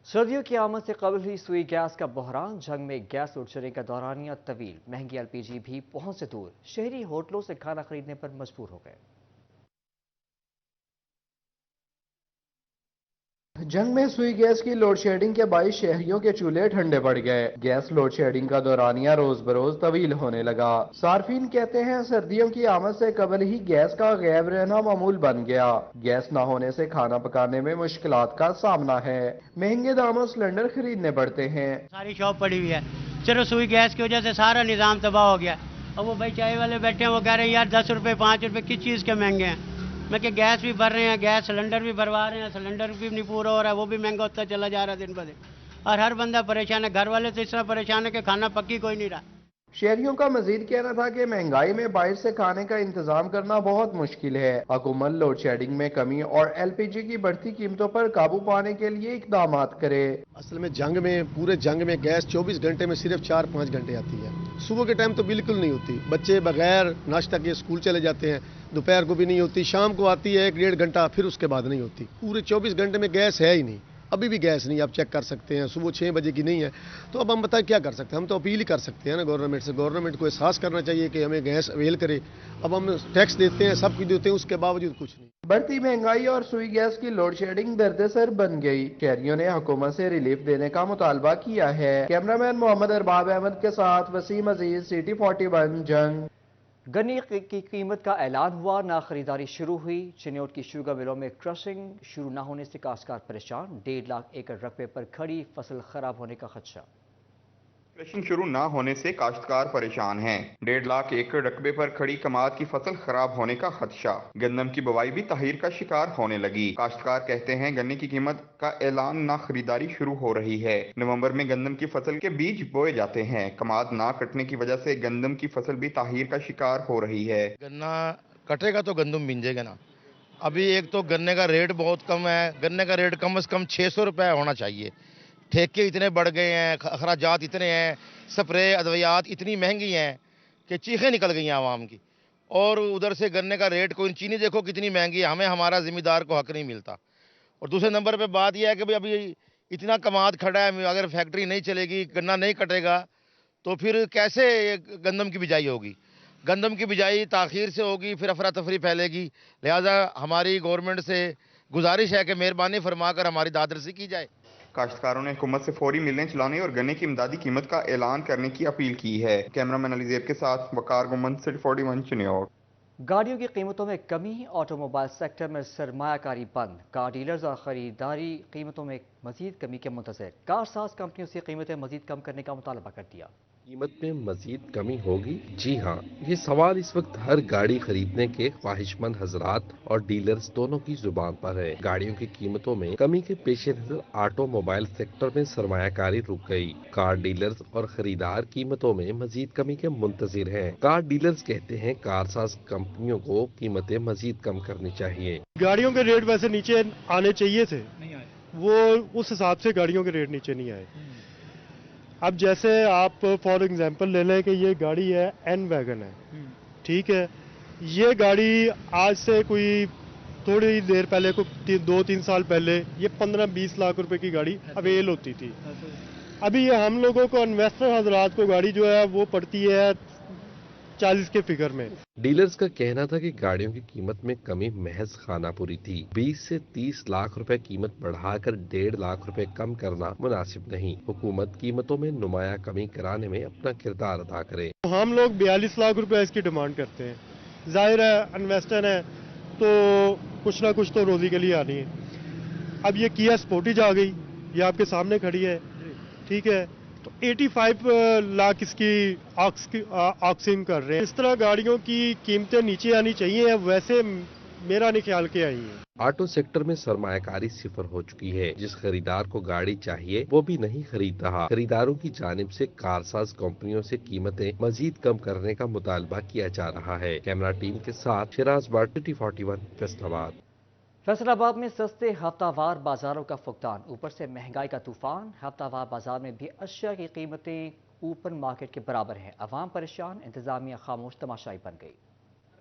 सर्दियों की आमद से कबल ही सुई गैस का बहरान, जंग में गैस लोड शेडिंग का दौरानिया तवील, महंगी एलपीजी भी पहुंच से दूर, शहरी होटलों से खाना खरीदने पर मजबूर हो गए। जंग में सुई गैस की लोड शेडिंग के बाईस शहरियों के चूल्हे ठंडे पड़ गए। गैस लोड शेडिंग का दौरानिया रोज बरोज तवील होने लगा। सार्फिन कहते हैं सर्दियों की आमद से कबल ही गैस का गायब रहना मामूल बन गया। गैस न होने से खाना पकाने में मुश्किलात का सामना है। महंगे दामों सिलेंडर खरीदने पड़ते हैं। सारी शॉप पड़ी हुई है, सिर्फ सुई गैस की वजह से सारा निज़ाम तबाह हो गया। अब वो भाई चाय वाले बैठे हैं, वो कह रहे हैं यार 10 रुपये 5 रुपये किस चीज़ के महंगे हैं। मैं कि गैस भी भर रहे हैं, गैस सिलेंडर भी भरवा रहे हैं, सिलेंडर भी नहीं पूरा हो रहा है, वो भी महंगा होता चला जा रहा है दिन ब दिन। और हर बंदा परेशान है, घर वाले तो इस तरह परेशान है कि खाना पक्की कोई नहीं रहा। शहरियों का मजीद कहना था कि महंगाई में बाहर से खाने का इंतजाम करना बहुत मुश्किल है। हुकूमत लोड शेडिंग में कमी और एलपीजी की बढ़ती कीमतों पर काबू पाने के लिए इकदाम करे। असल में पूरे जंग में गैस 24 घंटे में सिर्फ 4-5 घंटे आती है। सुबह के टाइम तो बिल्कुल नहीं होती, बच्चे बगैर नाश्ता के स्कूल चले जाते हैं, दोपहर को भी नहीं होती, शाम को आती है 1-1.5 घंटा, फिर उसके बाद नहीं होती। पूरे 24 घंटे में गैस है ही नहीं। अभी भी गैस नहीं, आप चेक कर सकते हैं, सुबह 6 बजे की नहीं है। तो अब हम बताएं क्या कर सकते हैं, हम तो अपील ही कर सकते हैं ना गवर्नमेंट से। गवर्नमेंट को एहसास करना चाहिए कि हमें गैस अवेल करे। अब हम टैक्स देते हैं, सब कुछ देते हैं, उसके बावजूद कुछ नहीं। बढ़ती महंगाई और सुई गैस की लोड शेडिंग दर्द-ए-सर बन गई। शहरियों ने हुकूमत से रिलीफ देने का मुतालबा किया है। कैमरामैन मोहम्मद अरबाब अहमद के साथ वसीम अजीज, सिटी 41 जंग। गन्ने की कीमत का ऐलान हुआ, ना खरीदारी शुरू हुई। चिन्योट की शुगर मिलों में क्रशिंग शुरू न होने से काश्तकार परेशान, 1.5 लाख एकड़ रकबे पर खड़ी फसल खराब होने का खदशा। क्रशिंग शुरू ना होने से काश्तकार परेशान हैं। 1.5 लाख एकड़ रकबे पर खड़ी कमाद की फसल खराब होने का खदशा। गंदम की बुवाई भी ताहीर का शिकार होने लगी। काश्तकार कहते हैं गन्ने की कीमत का ऐलान ना खरीदारी शुरू हो रही है। नवंबर में गंदम की फसल के बीज बोए जाते हैं। कमाद ना कटने की वजह से गंदम की फसल भी ताहीर का शिकार हो रही है। गन्ना कटेगा तो गंदम बिंजेगा ना। अभी एक तो गन्ने का रेट बहुत कम है, गन्ने का रेट कम से कम 600 रुपये होना चाहिए। ठेके इतने बढ़ गए हैं, अखराजात इतने हैं, स्प्रे अद्वियात इतनी महंगी हैं कि चीखें निकल गई हैं आवाम की। और उधर से गन्ने का रेट, कोई चीनी देखो कितनी महंगी है, हमें हमारा ज़िम्मेदार को हक नहीं मिलता। और दूसरे नंबर पे बात यह है कि भाई अभी इतना कमाद खड़ा है, अगर फैक्ट्री नहीं चलेगी, गन्ना नहीं कटेगा तो फिर कैसे गंदम की बिजाई होगी। गंदम की बिजाई ताख़ीर से होगी, फिर अफरा तफरी फैलेगी। लिहाजा हमारी गवर्नमेंट से गुजारिश है कि मेहरबानी फरमाकर हमारी दादरसी की जाए। काश्तकारों ने हुकूमत से फौरी मिलें चलाने और गन्ने की इमदादी कीमत का ऐलान करने की अपील की है। कैमरामैन अली ज़ेब के साथ वकार गुमन, सिटी 41 चिन्योट। गाड़ियों की कीमतों में कमी, ऑटोमोबाइल सेक्टर में सरमायाकारी बंद, कार डीलर्स और खरीदारी कीमतों में मजीद कमी के मुंतज़िर। कार साज कंपनियों से कीमतें मजीद कम करने का मुतालबा कर दिया। कीमत में मजीद कमी होगी? जी हाँ, ये सवाल इस वक्त हर गाड़ी खरीदने के ख्वाहिशमंद हजरात और डीलर्स दोनों की जुबान पर है। गाड़ियों की कीमतों में कमी के पेश नजर ऑटोमोबाइल सेक्टर में सरमायाकारी रुक गई। कार डीलर्स और खरीदार कीमतों में मजीद कमी के मुंतजिर हैं। कार डीलर्स कहते हैं कारसाज कंपनियों को कीमतें मजीद कम करनी चाहिए। गाड़ियों के रेट वैसे नीचे आने चाहिए थे, नहीं आए, वो उस हिसाब से गाड़ियों के रेट नीचे नहीं आए। अब जैसे आप फॉर एग्जांपल ले लें कि ये गाड़ी है एन वैगन है, ठीक है, ये गाड़ी आज से कोई थोड़ी देर पहले, को 2-3 साल पहले ये 15-20 लाख रुपए की गाड़ी अवेल होती थी। अभी ये हम लोगों को इन्वेस्टर हजरात को गाड़ी जो है वो पड़ती है 40 के फिगर में। डीलर्स का कहना था कि गाड़ियों की कीमत में कमी महज खानापुरी थी। 20 से 30 लाख रुपए कीमत बढ़ाकर 1.5 लाख रुपए कम करना मुनासिब नहीं। हुकूमत कीमतों में नुमाया कमी कराने में अपना किरदार अदा करे। हम लोग 42 लाख रुपए इसकी डिमांड करते हैं। जाहिर है इन्वेस्टर है तो कुछ ना कुछ तो रोजी के लिए आनी है। अब ये किया स्पोर्टेज आ गई, ये आपके सामने खड़ी है, ठीक है, तो 85 लाख इसकी ऑक्सिंग कर रहे हैं। इस तरह गाड़ियों की कीमतें नीचे आनी चाहिए, वैसे मेरा नहीं ख्याल के आई है। ऑटो सेक्टर में सरमायाकारी सिफर हो चुकी है। जिस खरीदार को गाड़ी चाहिए वो भी नहीं खरीद रहा। खरीदारों की जानिब से कारसाज कंपनियों से कीमतें मजीद कम करने का मुतालबा किया जा रहा है। कैमरा टीम के साथ शिराज बाट, सिटी 41 फैसलाबाद। फैसलाबाद में सस्ते हफ्तावार बाजारों का फुकदान, ऊपर से महंगाई का तूफान। हफ्तावार बाजार में भी अशिया की कीमतें ओपन मार्केट के बराबर हैं। अवाम परेशान, इंतजामिया खामोश तमाशाई बन गई।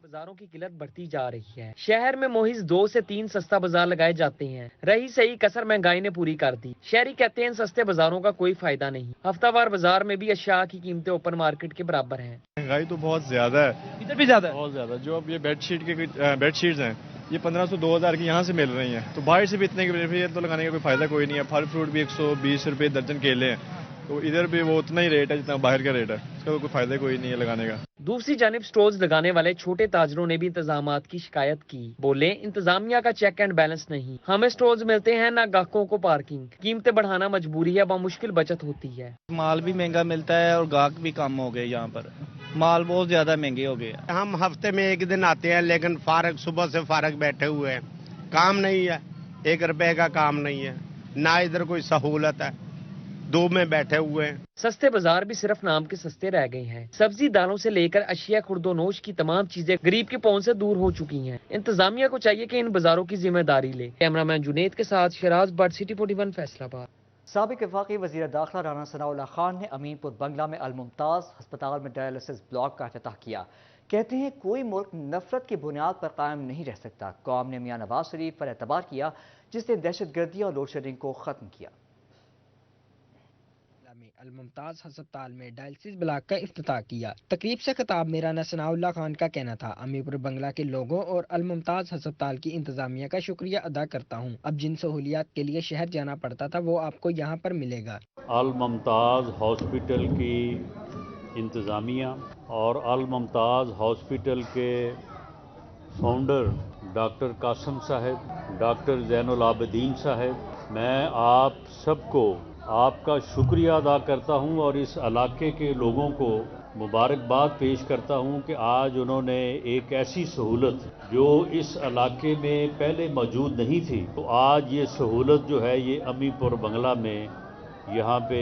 بازاروں کی قلت بڑھتی جا رہی ہے۔ شہر میں محض 2 سے 3 سستا بازار لگائے جاتے ہیں۔ رہی صحیح کسر مہنگائی نے پوری کر دی۔ شہری کہتے ہیں ان سستے بازاروں کا کوئی فائدہ نہیں۔ ہفتہ وار بازار میں بھی اشیاء کی قیمتیں اوپن مارکیٹ کے برابر ہیں۔ مہنگائی تو بہت زیادہ ہے، ادھر بھی زیادہ ہے، بہت زیادہ۔ جو اب یہ بیڈ شیٹس ہیں یہ 1500 2000 کی یہاں سے مل رہی ہیں، تو باہر سے بھی اتنے کے تو لگانے کا کوئی فائدہ کوئی نہیں ہے۔ پھل فروٹ بھی 120 روپے درجن کیلے ہیں، تو ادھر بھی وہ اتنا ہی ریٹ ہے جتنا باہر کا ریٹ ہے، اس کا تو کوئی فائدہ کوئی نہیں ہے لگانے کا۔ دوسری جانب سٹورز لگانے والے چھوٹے تاجروں نے بھی انتظامات کی شکایت کی۔ بولے انتظامیہ کا چیک اینڈ بیلنس نہیں، ہمیں سٹورز ملتے ہیں نہ گاہکوں کو پارکنگ، قیمتیں بڑھانا مجبوری ہے، بمشکل بچت ہوتی ہے۔ مال بھی مہنگا ملتا ہے اور گاہک بھی کم ہو گئے، یہاں پر مال بہت زیادہ مہنگے ہو گئے۔ ہم ہفتے میں 1 دن آتے ہیں لیکن فارغ صبح سے فارغ بیٹھے ہوئے ہیں، کام نہیں ہے، 1 روپے کا کام نہیں ہے، نہ ادھر کوئی سہولت ہے، 2 میں بیٹھے ہوئے ہیں۔ سستے بازار بھی صرف نام کے سستے رہ گئے ہیں۔ سبزی دالوں سے لے کر اشیاء خرد و نوش کی تمام چیزیں غریب کے پہنچ سے دور ہو چکی ہیں۔ انتظامیہ کو چاہیے کہ ان بازاروں کی ذمہ داری لے۔ کیمرامین جنید کے ساتھ شراز بٹ، سٹی 41 فیصل آباد۔ سابق وفاقی وزیر داخلہ رانا ثناء اللہ خان نے امین پور بنگلہ میں الممتاز ہسپتال میں ڈائلسس بلاک کا افتتاح کیا۔ کہتے ہیں کوئی ملک نفرت کی بنیاد پر قائم نہیں رہ سکتا۔ قوم نے میاں نواز شریف پر اعتبار کیا جس نے دہشت گردی اور لوڈ شیڈنگ کو ختم کیا۔ الممتاز ہسپتال میں ڈائلسس بلاک کا افتتاح کیا۔ تقریب سے خطاب میں رانا ثناء اللہ خان کا کہنا تھا، امین پور بنگلہ کے لوگوں اور الممتاز ہسپتال کی انتظامیہ کا شکریہ ادا کرتا ہوں۔ اب جن سہولیات کے لیے شہر جانا پڑتا تھا وہ آپ کو یہاں پر ملے گا۔ الممتاز ہاسپٹل کی انتظامیہ اور الممتاز ہاسپٹل کے فاؤنڈر ڈاکٹر قاسم صاحب، ڈاکٹر زین العابدین صاحب، میں آپ سب کو آپ کا شکریہ ادا کرتا ہوں اور اس علاقے کے لوگوں کو مبارکباد پیش کرتا ہوں کہ آج انہوں نے ایک ایسی سہولت جو اس علاقے میں پہلے موجود نہیں تھی، تو آج یہ سہولت جو ہے یہ امین پور بنگلہ میں یہاں پہ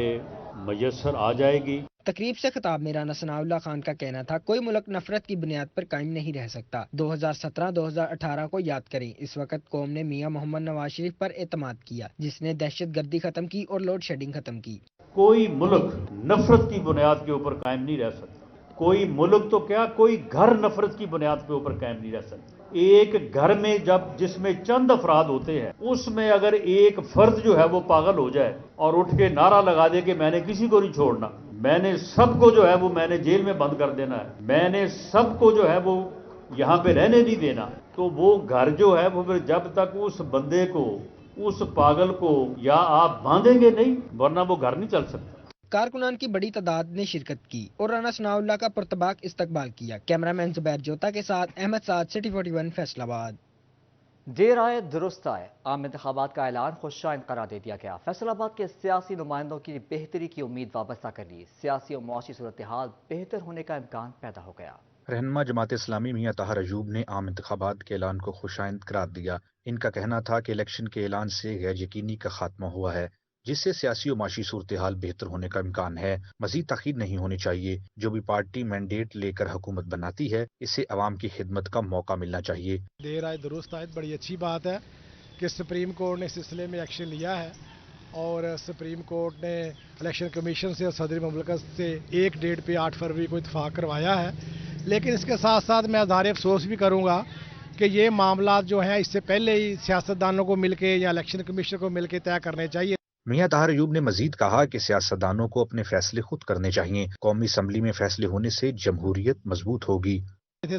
میسر آ جائے گی۔ تقریب سے خطاب میں رانا ثناء اللہ خان کا کہنا تھا، کوئی ملک نفرت کی بنیاد پر قائم نہیں رہ سکتا۔ 2017-2018 کو یاد کریں، اس وقت قوم نے میاں محمد نواز شریف پر اعتماد کیا جس نے دہشت گردی ختم کی اور لوڈ شیڈنگ ختم کی۔ کوئی ملک نفرت کی بنیاد کے اوپر قائم نہیں رہ سکتا۔ کوئی ملک تو کیا، کوئی گھر نفرت کی بنیاد کے اوپر قائم نہیں رہ سکتا۔ ایک گھر میں جس میں چند افراد ہوتے ہیں، اس میں اگر ایک فرد جو ہے وہ پاگل ہو جائے اور اٹھ کے نعرہ لگا دے کہ میں نے کسی کو نہیں چھوڑنا، میں نے سب کو جو ہے وہ میں نے جیل میں بند کر دینا ہے، میں نے سب کو جو ہے وہ یہاں پہ رہنے نہیں دینا، تو وہ گھر جو ہے وہ پھر جب تک اس بندے کو، اس پاگل کو یا آپ باندھیں گے نہیں، ورنہ وہ گھر نہیں چل سکتا۔ کارکنان کی بڑی تعداد نے شرکت کی اور رانا ثناء اللہ کا پرتپاک استقبال کیا۔ کیمرامین زبیر جوتا کے ساتھ احمد سعد، سٹی 41 فیصل آباد۔ دیر آئے درست آئے، عام انتخابات کا اعلان خوشائند قرار دے دیا گیا۔ فیصل آباد کے سیاسی نمائندوں کی بہتری کی امید وابستہ کر لی۔ سیاسی اور معاشی صورتحال بہتر ہونے کا امکان پیدا ہو گیا۔ رہنما جماعت اسلامی میاں طاہر ایوب نے عام انتخابات کے اعلان کو خوشائند قرار دیا۔ ان کا کہنا تھا کہ الیکشن کے اعلان سے غیر یقینی کا خاتمہ ہوا ہے، جس سے سیاسی و معاشی صورتحال بہتر ہونے کا امکان ہے۔ مزید تاخیر نہیں ہونی چاہیے۔ جو بھی پارٹی مینڈیٹ لے کر حکومت بناتی ہے، اسے عوام کی خدمت کا موقع ملنا چاہیے۔ دیر آئے درست آئے، بڑی اچھی بات ہے کہ سپریم کورٹ نے اس سلسلے میں ایکشن لیا ہے اور سپریم کورٹ نے الیکشن کمیشن سے اور صدر مملکت سے ایک ڈیٹ پہ 8 فروری کو اتفاق کروایا ہے۔ لیکن اس کے ساتھ ساتھ میں اظہار افسوس بھی کروں گا کہ یہ معاملات جو ہیں اس سے پہلے ہی سیاستدانوں کو مل کے یا الیکشن کمیشن کو مل کے طے کرنے چاہیے۔ میاں طاہر ایوب نے مزید کہا کہ سیاستدانوں کو اپنے فیصلے خود کرنے چاہیے۔ قومی اسمبلی میں فیصلے ہونے سے جمہوریت مضبوط ہوگی۔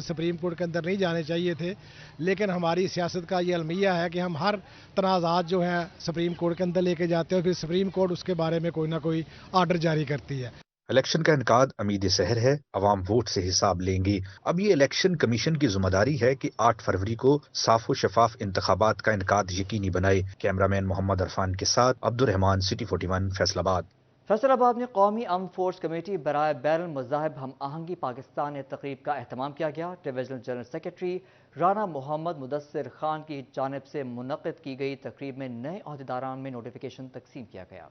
سپریم کورٹ کے اندر نہیں جانے چاہیے تھے، لیکن ہماری سیاست کا یہ المیہ ہے کہ ہم ہر تنازعات جو ہیں سپریم کورٹ کے اندر لے کے جاتے ہیں اور پھر سپریم کورٹ اس کے بارے میں کوئی نہ کوئی آرڈر جاری کرتی ہے۔ الیکشن کا انعقاد امید سحر ہے، عوام ووٹ سے حساب لیں گے۔ اب یہ الیکشن کمیشن کی ذمہ داری ہے کہ 8 فروری کو صاف و شفاف انتخابات کا انعقاد یقینی بنائے۔ کیمرامین محمد عرفان کے ساتھ عبد الرحمان، سٹی 41 فیصل آباد۔ فیصل آباد میں قومی امن فورس کمیٹی برائے بین المذاہب ہم آہنگی پاکستان نے تقریب کا اہتمام کیا گیا۔ ڈویژنل جنرل سیکرٹری رانا محمد مدثر خان کی جانب سے منعقد کی گئی تقریب میں نئے عہدیداران میں نوٹیفیکیشن تقسیم کیا گیا۔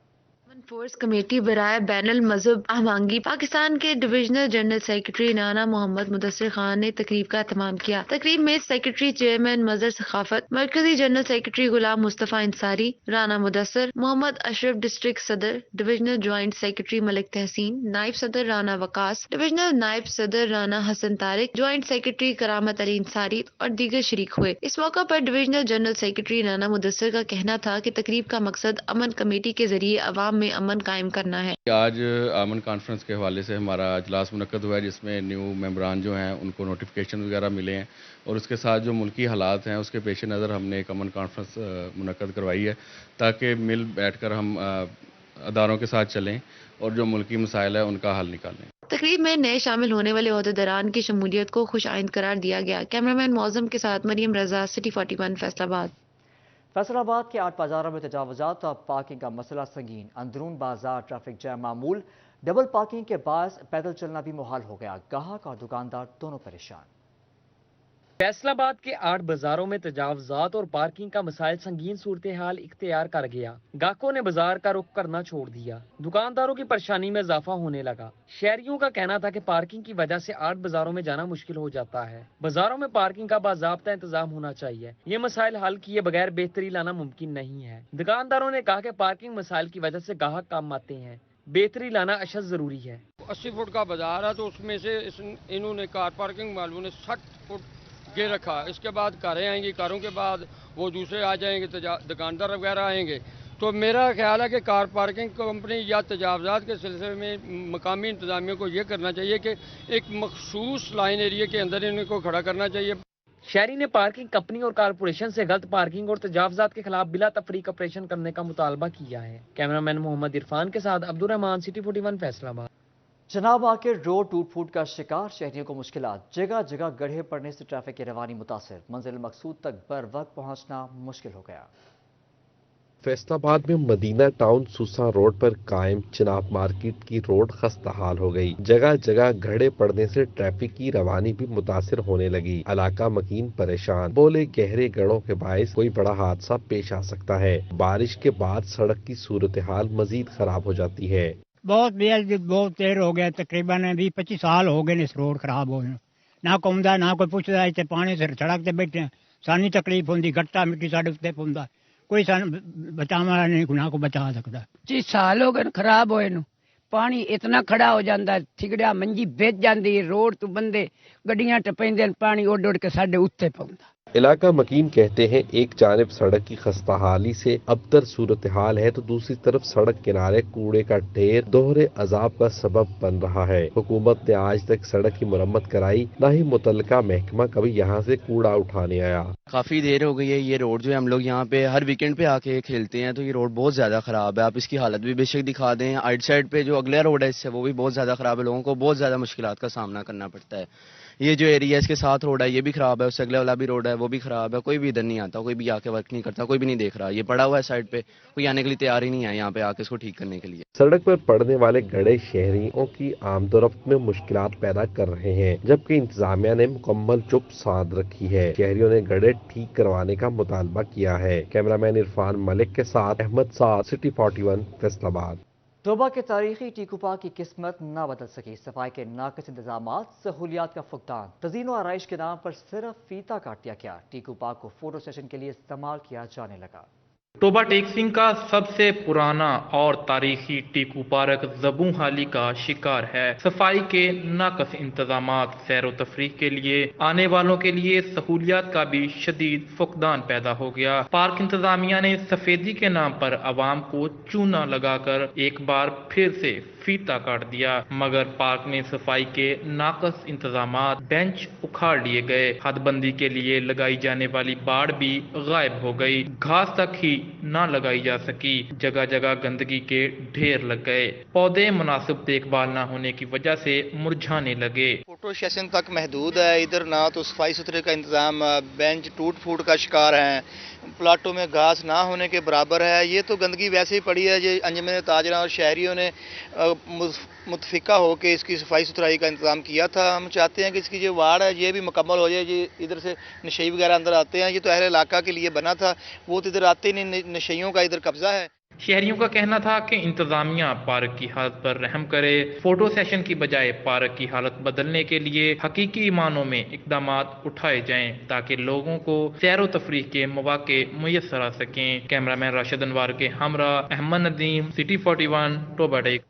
फोर्स कमेटी बराए बैनुल मजहब आहमांगी पाकिस्तान के divisional general secretary Rana Mohammad Mudassir Khan ने तकरीब का एहतमाम किया। तकरीब में सेक्रेटरी चेयरमैन मजहर सखाफत, मरकजी जनरल सेक्रेटरी गुलाम मुस्तफ़ा इंसारी, राना मुदस्सिर, मोहम्मद अशरफ डिस्ट्रिक्ट सदर, डिविजनल ज्वाइंट सेक्रेटरी मलिक तहसीन, नायब सदर राना वकास, डिविजनल नायब सदर राना हसन तारिक, ज्वाइंट सेक्रेटरी करामत अली इंसारी और दीगर शरीक हुए। इस मौका पर divisional general secretary Rana Mudassir का कहना था कि तकरीब का मकसद अमन कमेटी के जरिए अवाम में अमन कायम करना है। आज अमन कॉन्फ्रेंस के हवाले से हमारा इजलास मुनक्कद हुआ है, जिसमें न्यू मेंबरान जो हैं उनको नोटिफिकेशन वगैरह मिले हैं और उसके साथ जो मुल्की हालात हैं उसके पेश नज़र हमने एक अमन कॉन्फ्रेंस मुनक्कद करवाई है ताकि मिल बैठकर हम अदारों के साथ चलें और जो मुल्की मसाइल है उनका हल निकालें। तकरीब में नए शामिल होने वाले ओहदेदारान की शमूलियत को खुश आइंद करार दिया गया। कैमरामैन मौजम के साथ मरियम रजा, सिटी 41 फैसलाबाद। फैसलाबाद के 8 बाजारों में तजावुजात और पार्किंग का मसला संगीन। अंदरून बाजार ट्रैफिक जैम मामूल। डबल पार्किंग के बायस पैदल चलना भी मुहाल हो गया। गाहक और दुकानदार दोनों परेशान। फैसलाबाद के 8 बाजारों में तजावुजात और पार्किंग का मसाइल संगीन सूरत हाल इख्तियार कर गया। गाहकों ने बाजार का रुख करना छोड़ दिया। दुकानदारों की परेशानी में इजाफा होने लगा। शहरियों का कहना था कि पार्किंग की वजह से 8 बाजारों में जाना मुश्किल हो जाता है। बाजारों में पार्किंग का बाज़ाब्ता इंतजाम होना चाहिए। ये मसाइल हल किए बगैर बेहतरी लाना मुमकिन नहीं है। दुकानदारों ने कहा कि पार्किंग मसाइल की वजह से गाहक कम आते हैं, बेहतरी लाना अशद जरूरी है। 80 फुट का बाजार है तो उसमें से इन्होंने कार पार्किंग वालों ने 60 फुट ये रखा। इसके बाद कारें आएंगी, कारों के बाद वो दूसरे आ जाएंगे, दुकानदार वगैरह आएंगे। तो मेरा ख्याल है कि कार पार्किंग कंपनी या तजावुजात के सिलसिले में मकामी इंतजामिया को ये करना चाहिए कि एक मखसूस लाइन एरिया के अंदर इनको खड़ा करना चाहिए। शहरी ने पार्किंग कंपनी और कारपोरेशन से गलत पार्किंग और तजावुजात के खिलाफ बिला तफरीक ऑपरेशन करने का मुतालबा किया है। कैमरामैन मोहम्मद इरफान के साथ अब्दुल रहमान, सिटी 41 फैसलाबाद। जनाब आके रोड टूट फूट का शिकार। शहरियों को मुश्किलात। जगह जगह गड्ढे पड़ने से ट्रैफिक की रवानी मुतासिर। मंजिल मकसूद तक बर वक्त पहुंचना मुश्किल हो गया। फैसलाबाद में मदीना टाउन सूसा रोड पर कायम चिनाब मार्केट की रोड खस्ताहाल हो गई। जगह जगह गड्ढे पड़ने से ट्रैफिक की रवानी भी मुतासिर होने लगी। इलाका मकीन परेशान। बोले गहरे गड्ढों के बायस कोई बड़ा हादसा पेश आ सकता है। बारिश के बाद सड़क की सूरत हाल मजीद खराब हो जाती है। बहुत देर हो गया, तकरीबन 20-25 साल हो गए इस रोड खराब हो। ना घूमदा ना कोई पुछदा। इतने पानी सिर सड़क ते बैठे सानी तकलीफ होंदी। गट्टा मिट्टी साढ़े उत्ते पौंदा, कोई सान बचाने वाला नहीं, ना को बचा सकता। 25 साल हो गए खराब होए नू। पानी इतना खड़ा हो जाता, थिगड़िया मंजी बेच जाती। रोड तो बंदे गड्डियां टपेंदे, पानी उड़ उड़ के साढ़े उत्ते पौंदा। इलाका मकीन कहते हैं एक जानिब सड़क की खस्ताहाली से अबतर सूरत हाल है तो दूसरी तरफ सड़क किनारे कूड़े का ढेर दोहरे अजाब का सबब बन रहा है। हुकूमत ने आज तक सड़क की मरम्मत कराई, न ही मुतल्लिका महकमा कभी यहाँ से कूड़ा उठाने आया। काफी देर हो गई है। ये रोड जो है, हम लोग यहाँ पे हर वीकेंड पे आके खेलते हैं तो ये रोड बहुत ज्यादा खराब है। आप इसकी हालत भी बेशक दिखा दें। आइट साइड पे जो अगला रोड है इससे, वो भी बहुत ज्यादा खराब है। लोगों को बहुत ज्यादा मुश्किलात का सामना करना पड़ता है। ये जो एरिया इसके साथ रोड है ये भी खराब है, उससे अगले वाला भी रोड है वो भी खराब है। कोई भी इधर नहीं आता, कोई भी आके वर्क नहीं करता, कोई भी नहीं देख रहा। ये पड़ा हुआ है साइड पे, कोई आने के लिए तैयार ही नहीं है यहाँ पे आके इसको ठीक करने के लिए। सड़क पर पड़ने वाले गड्ढे शहरियों की आमदोरफ्त में मुश्किलात पैदा कर रहे हैं, जबकि इंतजामिया ने मुकम्मल चुप साध रखी है। शहरियों ने गड्ढे ठीक करवाने का मुतालबा किया है। कैमरामैन इरफान मलिक के साथ अहमद साद, सिटी 41 फैसलाबाद। तोबा के तारीखी टीकू पार्क की किस्मत ना बदल सकी। सफाई के नाक़िस इंतजामात, सहूलियात का फुकदान, तज़ीन और आराइश के नाम पर सिर्फ फीता काट दिया गया। टीकू पार्क को फोटो सेशन के लिए इस्तेमाल किया जाने लगा। टोबा टेक सिंह का सबसे पुराना और तारीखी टीकू पार्क ज़बू हाली का शिकार है। सफाई के नाकस इंतजामात, सैर व तफरीह के लिए आने वालों के लिए सहूलियात का भी शदीद फुकदान पैदा हो गया। पार्क इंतजामिया ने सफेदी के नाम पर आवाम को चूना लगाकर एक बार फिर से फीता काट दिया, मगर पार्क में सफाई के नाकस इंतजामात, बेंच उखाड़ लिए गए। हदबंदी के लिए लगाई जाने वाली बाड़ भी गायब हो गई। घास तक ही ना लगाई जा सकी। जगह जगह गंदगी के ढेर लग गए। पौधे मुनासिब देखभाल न होने की वजह से मुरझाने लगे। फोटो सेशन तक महदूद है। इधर ना तो सफाई सुथरे का इंतजाम, बेंच टूट फूट का शिकार है। प्लाटों में घास ना होने के बराबर है। ये तो गंदगी वैसे ही पड़ी है। ये अंजुमन ताजरा और शहरियों ने मुतफिका होकर इसकी सफाई सुथराई का इंतजाम किया था। हम चाहते हैं कि इसकी जो वार्ड है ये भी मुकम्मल हो जाए। ये इधर से नशई वगैरह अंदर आते हैं, ये तो अहले इलाका के लिए बना था, वो तो इधर आते नहीं, नशइयों का इधर कब्जा है। शहरियों का कहना था कि इंतजामिया पार्क की हालत पर रहम करे, फोटो सेशन की बजाय पार्क की हालत बदलने के लिए हकीकी मानों में इकदाम उठाए जाएं ताकि लोगों को सैर व तफरीह के मौके मुयस्सर आ सकें। कैमरामैन राशिद अनवार के हमरा अहमद नदीम, सिटी 41, टोबा टेक।